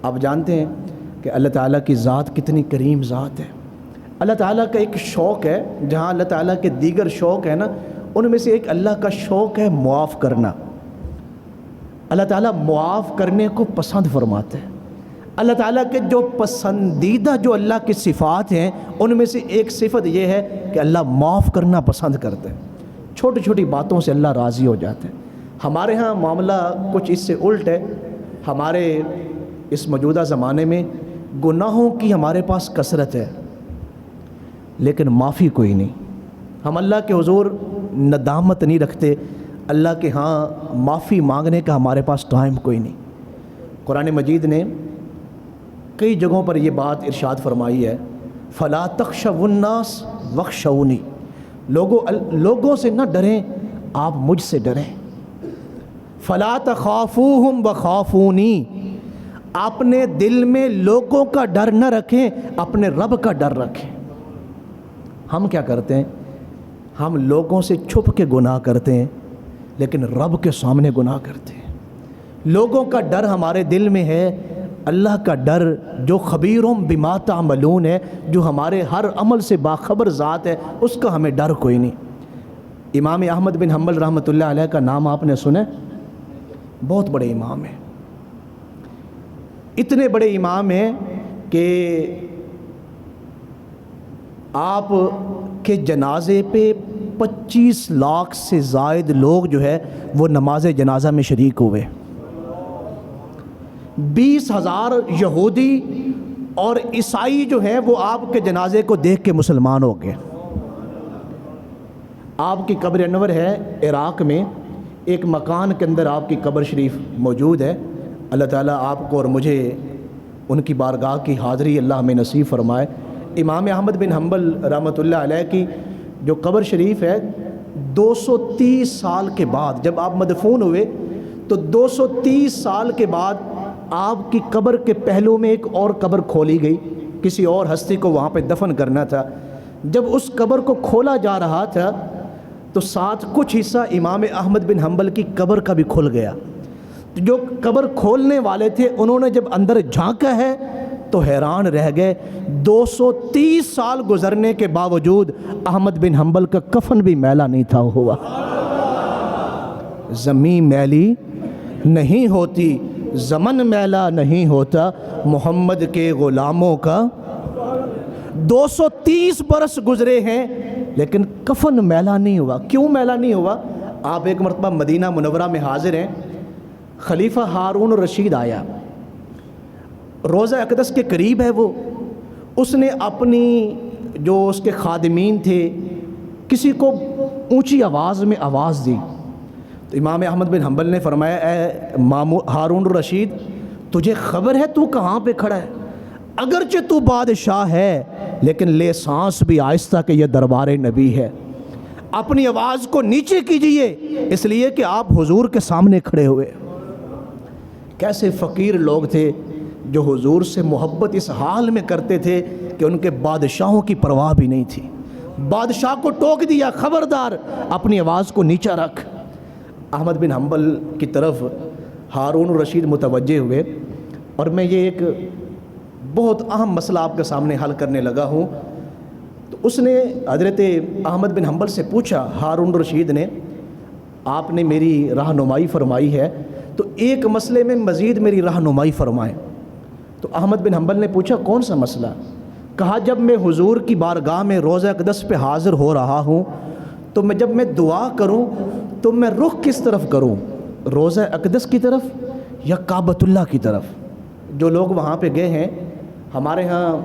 آپ جانتے ہیں کہ اللہ تعالیٰ کی ذات کتنی کریم ذات ہے. اللہ تعالیٰ کا ایک شوق ہے، جہاں اللہ تعالیٰ کے دیگر شوق ہے نا، ان میں سے ایک اللہ کا شوق ہے معاف کرنا. اللہ تعالیٰ معاف کرنے کو پسند فرماتے ہیں. اللہ تعالیٰ کے جو پسندیدہ جو اللہ کی صفات ہیں ان میں سے ایک صفت یہ ہے کہ اللہ معاف کرنا پسند کرتے ہیں. چھوٹی چھوٹی باتوں سے اللہ راضی ہو جاتے ہیں. ہمارے ہاں معاملہ کچھ اس سے الٹ ہے. ہمارے اس موجودہ زمانے میں گناہوں کی ہمارے پاس کثرت ہے لیکن معافی کوئی نہیں. ہم اللہ کے حضور ندامت نہیں رکھتے، اللہ کے ہاں معافی مانگنے کا ہمارے پاس ٹائم کوئی نہیں. قرآن مجید نے کئی جگہوں پر یہ بات ارشاد فرمائی ہے، فلا تخشوا الناس واخشونی، لوگوں سے نہ ڈریں، آپ مجھ سے ڈریں. فلا تخافوہم وخافونی، اپنے دل میں لوگوں کا ڈر نہ رکھیں، اپنے رب کا ڈر رکھیں. ہم کیا کرتے ہیں؟ ہم لوگوں سے چھپ کے گناہ کرتے ہیں لیکن رب کے سامنے گناہ کرتے ہیں. لوگوں کا ڈر ہمارے دل میں ہے، اللہ کا ڈر جو خبیرم بما تعملون ہے، جو ہمارے ہر عمل سے باخبر ذات ہے، اس کا ہمیں ڈر کوئی نہیں. امام احمد بن حنبل رحمۃ اللہ علیہ کا نام آپ نے سنا؟ بہت بڑے امام ہیں. اتنے بڑے امام ہیں کہ آپ کے جنازے پہ 25 لاکھ سے زائد لوگ جو ہے وہ نماز جنازہ میں شریک ہوئے. 20,000 یہودی اور عیسائی جو ہیں وہ آپ کے جنازے کو دیکھ کے مسلمان ہو گئے. آپ کی قبر انور ہے عراق میں، ایک مکان کے اندر آپ کی قبر شریف موجود ہے. اللہ تعالیٰ آپ کو اور مجھے ان کی بارگاہ کی حاضری اللہ ہمیں نصیب فرمائے. امام احمد بن حنبل رحمۃ اللہ علیہ کی جو قبر شریف ہے 230 سال کے بعد جب آپ مدفون ہوئے تو 230 سال کے بعد آپ کی قبر کے پہلو میں ایک اور قبر کھولی گئی. کسی اور ہستی کو وہاں پہ دفن کرنا تھا. جب اس قبر کو کھولا جا رہا تھا تو ساتھ کچھ حصہ امام احمد بن حنبل کی قبر کا بھی کھل گیا. جو قبر کھولنے والے تھے انہوں نے جب اندر جھانکا ہے تو حیران رہ گئے. 230 سال گزرنے کے باوجود احمد بن حنبل کا کفن بھی میلا نہیں تھا ہوا. زمین میلی نہیں ہوتی، زمن میلا نہیں ہوتا، محمد کے غلاموں کا 230 برس گزرے ہیں لیکن کفن میلا نہیں ہوا. کیوں میلا نہیں ہوا؟ آپ ایک مرتبہ مدینہ منورہ میں حاضر ہیں، خلیفہ ہارون الرشید آیا، روضہ اقدس کے قریب ہے وہ. اس نے اپنی جو اس کے خادمین تھے کسی کو اونچی آواز میں آواز دی تو امام احمد بن حنبل نے فرمایا، اے ہارون الرشید تجھے خبر ہے تو کہاں پہ کھڑا ہے؟ اگرچہ تو بادشاہ ہے لیکن لے سانس بھی آہستہ کہ یہ دربار نبی ہے. اپنی آواز کو نیچے کیجئے اس لیے کہ آپ حضور کے سامنے کھڑے ہوئے. کیسے فقیر لوگ تھے جو حضور سے محبت اس حال میں کرتے تھے کہ ان کے بادشاہوں کی پرواہ بھی نہیں تھی. بادشاہ کو ٹوک دیا، خبردار اپنی آواز کو نیچا رکھ. احمد بن حنبل کی طرف ہارون الرشید متوجہ ہوئے اور میں یہ ایک بہت اہم مسئلہ آپ کے سامنے حل کرنے لگا ہوں. تو اس نے حضرت احمد بن حنبل سے پوچھا، ہارون الرشید نے آپ نے میری رہنمائی فرمائی ہے تو ایک مسئلے میں مزید میری رہنمائی فرمائیں. تو احمد بن حنبل نے پوچھا کون سا مسئلہ؟ کہا جب میں حضور کی بارگاہ میں روضہ اقدس پہ حاضر ہو رہا ہوں تو جب میں دعا کروں تو میں رخ کس طرف کروں، روضہ اقدس کی طرف یا کعبۃ اللہ کی طرف؟ جو لوگ وہاں پہ گئے ہیں، ہمارے ہاں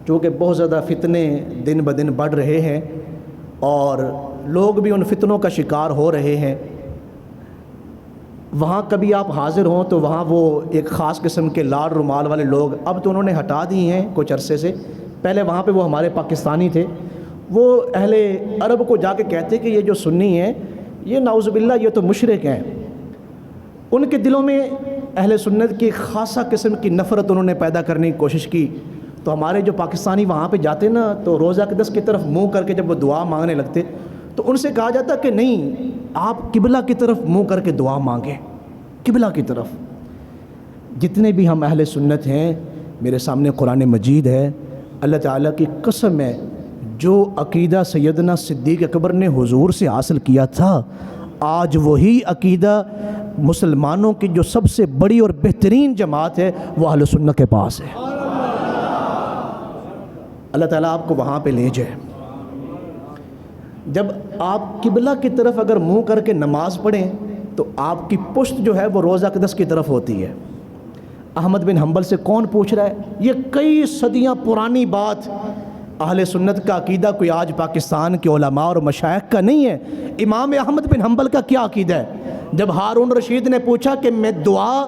چونکہ بہت زیادہ فتنے دن بدن بڑھ رہے ہیں اور لوگ بھی ان فتنوں کا شکار ہو رہے ہیں. وہاں کبھی آپ حاضر ہوں تو وہاں وہ ایک خاص قسم کے لال رومال والے لوگ اب تو انہوں نے ہٹا دی ہیں کچھ عرصے سے، پہلے وہاں پہ وہ ہمارے پاکستانی تھے، وہ اہل عرب کو جا کے کہتے کہ یہ جو سنی ہیں یہ نعوذ باللہ یہ تو مشرک ہیں. ان کے دلوں میں اہل سنت کی خاصہ قسم کی نفرت انہوں نے پیدا کرنے کی کوشش کی. تو ہمارے جو پاکستانی وہاں پہ جاتے نا تو روضہ اقدس کی طرف منہ کر کے جب وہ دعا مانگنے لگتے تو ان سے کہا جاتا کہ نہیں، آپ قبلہ کی طرف منہ کر کے دعا مانگیں، قبلہ کی طرف. جتنے بھی ہم اہل سنت ہیں، میرے سامنے قرآن مجید ہے، اللہ تعالیٰ کی قسم ہے، جو عقیدہ سیدنا صدیق اکبر نے حضور سے حاصل کیا تھا، آج وہی عقیدہ مسلمانوں کی جو سب سے بڑی اور بہترین جماعت ہے وہ اہل سنت کے پاس ہے۔ اللہ تعالیٰ آپ کو وہاں پہ لے جائے۔ جب آپ قبلہ کی طرف اگر منہ کر کے نماز پڑھیں تو آپ کی پشت جو ہے وہ روضہ اقدس کی طرف ہوتی ہے۔ احمد بن حنبل سے کون پوچھ رہا ہے؟ یہ کئی صدیاں پرانی بات، اہل سنت کا عقیدہ کوئی آج پاکستان کے علماء اور مشائخ کا نہیں ہے۔ امام احمد بن حنبل کا کیا عقیدہ ہے؟ جب ہارون رشید نے پوچھا کہ میں دعا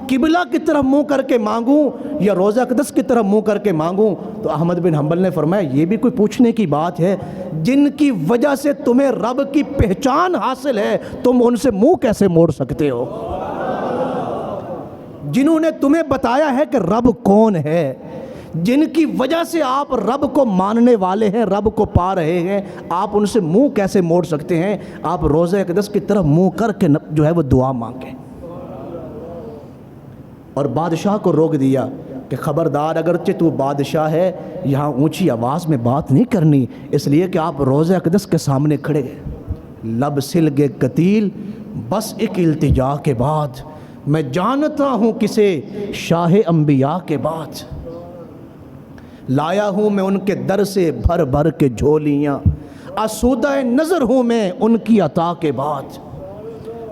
قبلہ کی طرف منہ کر کے مانگوں یا روضہ اقدس کی طرف منہ کر کے مانگوں، تو احمد بن حنبل نے فرمایا یہ بھی کوئی پوچھنے کی بات ہے؟ جن کی وجہ سے تمہیں رب کی پہچان حاصل ہے، تم ان سے منہ کیسے موڑ سکتے ہو؟ جنہوں نے تمہیں بتایا ہے کہ رب کون ہے، جن کی وجہ سے آپ رب کو ماننے والے ہیں، رب کو پا رہے ہیں، آپ ان سے منہ کیسے موڑ سکتے ہیں؟ آپ روضہ اقدس کی طرف منہ کر کے جو ہے وہ دعا مانگیں۔ اور بادشاہ کو روک دیا کہ خبردار، اگرچہ تو بادشاہ ہے، یہاں اونچی آواز میں بات نہیں کرنی، اس لیے کہ آپ روضہ اقدس کے سامنے کھڑے ہیں۔ لب سل گئے قتیل بس ایک التجا کے بعد، میں جانتا ہوں کسے شاہ انبیاء کے بعد، لایا ہوں میں ان کے در سے بھر بھر کے جھولیاں، آسودہ نظر ہوں میں ان کی عطا کے بعد،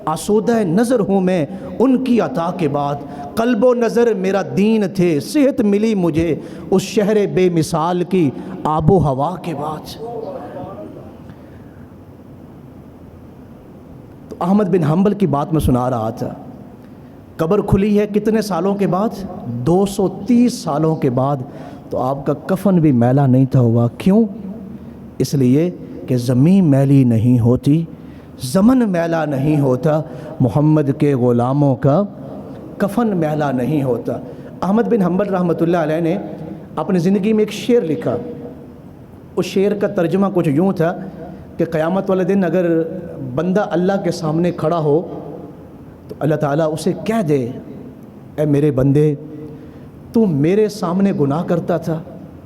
آسودہ نظر ہوں میں ان کی عطا کے بعد، قلب و نظر میرا دین تھے، صحت ملی مجھے اس شہر بے مثال کی آب و ہوا کے بعد۔ تو احمد بن حنبل کی بات میں سنا رہا تھا، قبر کھلی ہے کتنے سالوں کے بعد؟ 230 سالوں کے بعد، تو آپ کا کفن بھی میلا نہیں تھا ہوا۔ کیوں؟ اس لیے کہ زمین میلی نہیں ہوتی، زمن میلا نہیں ہوتا، محمد کے غلاموں کا کفن میلا نہیں ہوتا۔ احمد بن حنبل رحمۃ اللہ علیہ نے اپنی زندگی میں ایک شعر لکھا، اس شعر کا ترجمہ کچھ یوں تھا کہ قیامت والے دن اگر بندہ اللہ کے سامنے کھڑا ہو تو اللہ تعالیٰ اسے کہہ دے، اے میرے بندے، تو میرے سامنے گناہ کرتا تھا،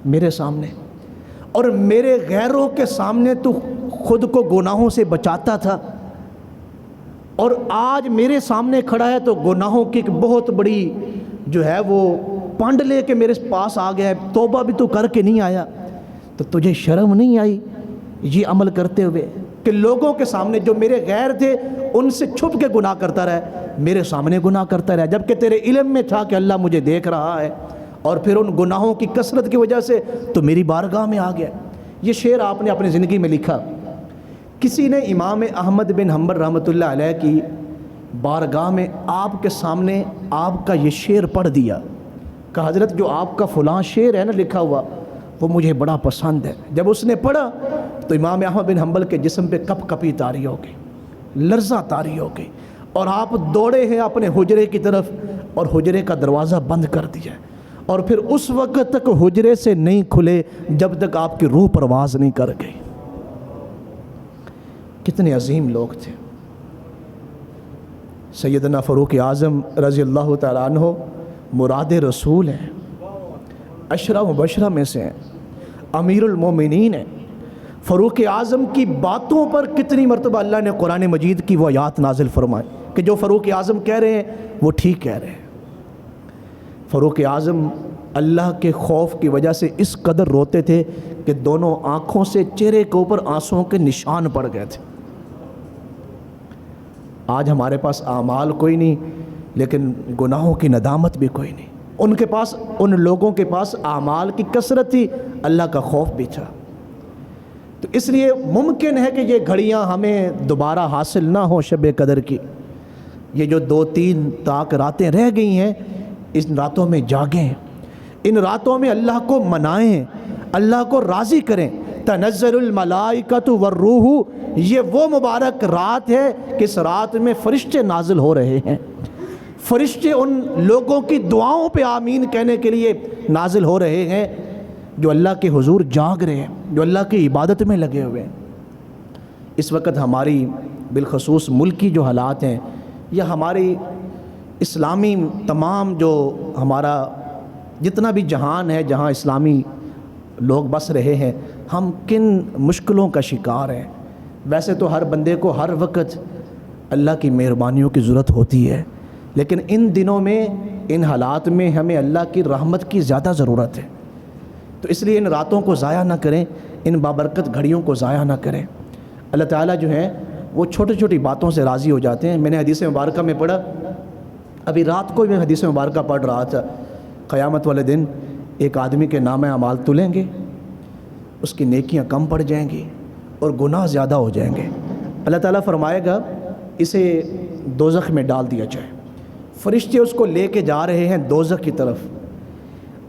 میرے سامنے، اور میرے غیروں کے سامنے تو خود کو گناہوں سے بچاتا تھا، اور آج میرے سامنے کھڑا ہے تو گناہوں کی ایک بہت بڑی جو ہے وہ پانڈ لے کے میرے پاس آ گیا ہے، توبہ بھی تو کر کے نہیں آیا، تو تجھے شرم نہیں آئی یہ عمل کرتے ہوئے کہ لوگوں کے سامنے جو میرے غیر تھے ان سے چھپ کے گناہ کرتا رہا، میرے سامنے گناہ کرتا رہا، جبکہ تیرے علم میں تھا کہ اللہ مجھے دیکھ رہا ہے، اور پھر ان گناہوں کی کثرت کی وجہ سے تو میری بارگاہ میں آ گیا۔ یہ شعر آپ نے اپنی زندگی میں لکھا۔ کسی نے امام احمد بن حنبل رحمۃ اللہ علیہ کی بارگاہ میں آپ کے سامنے آپ کا یہ شعر پڑھ دیا، کہ حضرت جو آپ کا فلاں شعر ہے نا لکھا ہوا وہ مجھے بڑا پسند ہے۔ جب اس نے پڑھا تو امام احمد بن حنبل کے جسم پہ کپ کپی طاری ہو گئی، لرزہ طاری ہو گئی، اور آپ دوڑے ہیں اپنے حجرے کی طرف اور حجرے کا دروازہ بند کر دیا، اور پھر اس وقت تک حجرے سے نہیں کھلے جب تک آپ کی روح پرواز نہیں کر گئی۔ کتنے عظیم لوگ تھے۔ سیدنا فاروق اعظم رضی اللہ تعالیٰ عنہ مراد رسول ہیں، عشرہ مبشرہ میں سے ہیں، امیر المومنین ہیں۔ فاروق اعظم کی باتوں پر کتنی مرتبہ اللہ نے قرآن مجید کی وہ آیات نازل فرمائے کہ جو فاروق اعظم کہہ رہے ہیں وہ ٹھیک کہہ رہے ہیں۔ فاروق اعظم اللہ کے خوف کی وجہ سے اس قدر روتے تھے کہ دونوں آنکھوں سے چہرے کے اوپر آنسوؤں کے نشان پڑ گئے تھے۔ آج ہمارے پاس اعمال کوئی نہیں لیکن گناہوں کی ندامت بھی کوئی نہیں۔ ان کے پاس، ان لوگوں کے پاس اعمال کی کثرت تھی، اللہ کا خوف بھی تھا۔ تو اس لیے ممکن ہے کہ یہ گھڑیاں ہمیں دوبارہ حاصل نہ ہوں شب قدر کی۔ یہ جو 2-3 تاک راتیں رہ گئی ہیں، ان راتوں میں جاگیں، ان راتوں میں اللہ کو منائیں، اللہ کو راضی کریں۔ تنزل الملائکۃ والروح، یہ وہ مبارک رات ہے کہ اس رات میں فرشتے نازل ہو رہے ہیں۔ فرشتے ان لوگوں کی دعاؤں پہ آمین کہنے کے لیے نازل ہو رہے ہیں جو اللہ کے حضور جاگ رہے ہیں، جو اللہ کی عبادت میں لگے ہوئے ہیں۔ اس وقت ہماری بالخصوص ملک کی جو حالات ہیں یا ہماری اسلامی تمام جو ہمارا جتنا بھی جہان ہے جہاں اسلامی لوگ بس رہے ہیں، ہم کن مشکلوں کا شکار ہیں۔ ویسے تو ہر بندے کو ہر وقت اللہ کی مہربانیوں کی ضرورت ہوتی ہے، لیکن ان دنوں میں، ان حالات میں ہمیں اللہ کی رحمت کی زیادہ ضرورت ہے۔ تو اس لیے ان راتوں کو ضائع نہ کریں، ان بابرکت گھڑیوں کو ضائع نہ کریں۔ اللہ تعالیٰ جو ہے وہ چھوٹی چھوٹی باتوں سے راضی ہو جاتے ہیں۔ میں نے حدیث مبارکہ میں پڑھا، ابھی رات کو میں حدیث مبارکہ پڑھ رہا تھا، قیامت والے دن ایک آدمی کے نام اعمال تلیں گے، اس کی نیکیاں کم پڑ جائیں گی اور گناہ زیادہ ہو جائیں گے۔ اللہ تعالیٰ فرمائے گا اسے دوزخ میں ڈال دیا جائے۔ فرشتے اس کو لے کے جا رہے ہیں دوزخ کی طرف۔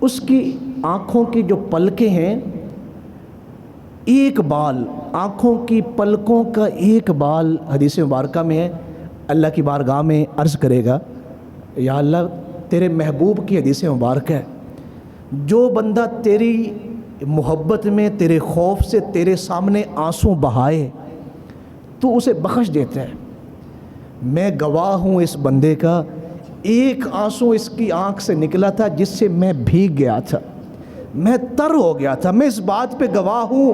اس کی آنکھوں کی جو پلکیں ہیں، ایک بال، آنکھوں کی پلکوں کا ایک بال حدیث مبارکہ میں ہے، اللہ کی بارگاہ میں عرض کرے گا، یا اللہ تیرے محبوب کی حدیث مبارکہ ہے، جو بندہ تیری محبت میں، تیرے خوف سے تیرے سامنے آنسو بہائے تو اسے بخش دیتا ہے۔ میں گواہ ہوں اس بندے کا، ایک آنسو اس کی آنکھ سے نکلا تھا جس سے میں بھیگ گیا تھا، میں تر ہو گیا تھا۔ میں اس بات پہ گواہ ہوں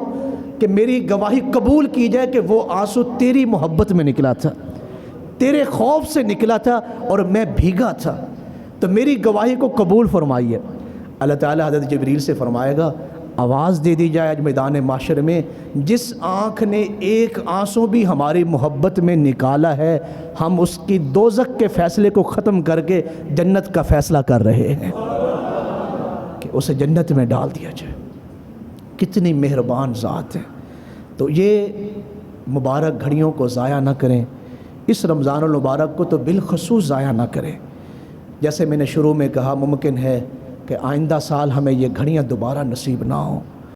کہ میری گواہی قبول کی جائے کہ وہ آنسو تیری محبت میں نکلا تھا، تیرے خوف سے نکلا تھا اور میں بھیگا تھا، تو میری گواہی کو قبول فرمائیے۔ اللہ تعالیٰ حضرت جبریل سے فرمائے گا آواز دے دی جائے آج میدان محشر میں، جس آنکھ نے ایک آنسو بھی ہماری محبت میں نکالا ہے، ہم اس کی دوزخ کے فیصلے کو ختم کر کے جنت کا فیصلہ کر رہے ہیں کہ اسے جنت میں ڈال دیا جائے۔ کتنی مہربان ذات ہے۔ تو یہ مبارک گھڑیوں کو ضائع نہ کریں، اس رمضان المبارک کو تو بالخصوص ضائع نہ کریں۔ جیسے میں نے شروع میں کہا، ممکن ہے کہ آئندہ سال ہمیں یہ گھڑیاں دوبارہ نصیب نہ ہوں۔